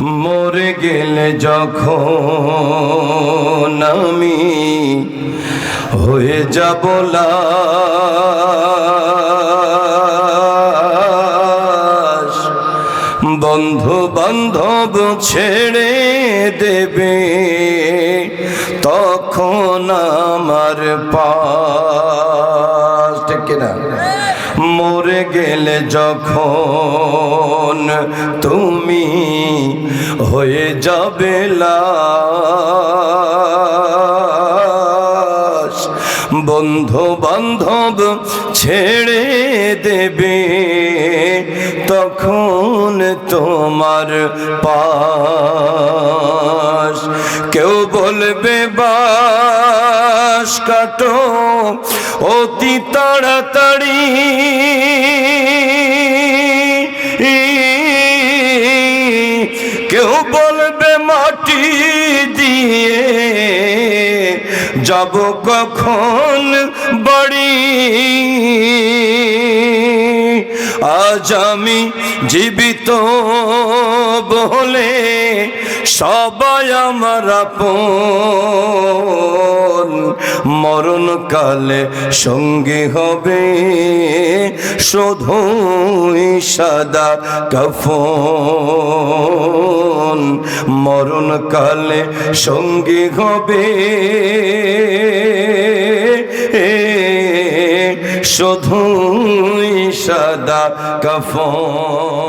মরে গেলে যখন আমি হয়ে যাব লাশ, বন্ধু বান্ধব ছেড়ে দেবে তখন আমার পাশ, ঠিক কিনা? মরে গেলে যখন তুমি হয়ে যাবে লাশ, বন্ধু বান্ধব ছেড়ে দেবে তখন তোমার পাশ। কেউ বলবে বাস কাটো অতি তাড়াতাড়ি, কেউ বলবে মাটি দিয়ে যাব কখন বাড়ি। আজ আমি জীবিত বলে সবাই আমার আপন, মরণকালে সঙ্গী হবে শুধুই সাদা কাফন, মরণকালে সঙ্গী হবে শুধুই সাদা কাফন।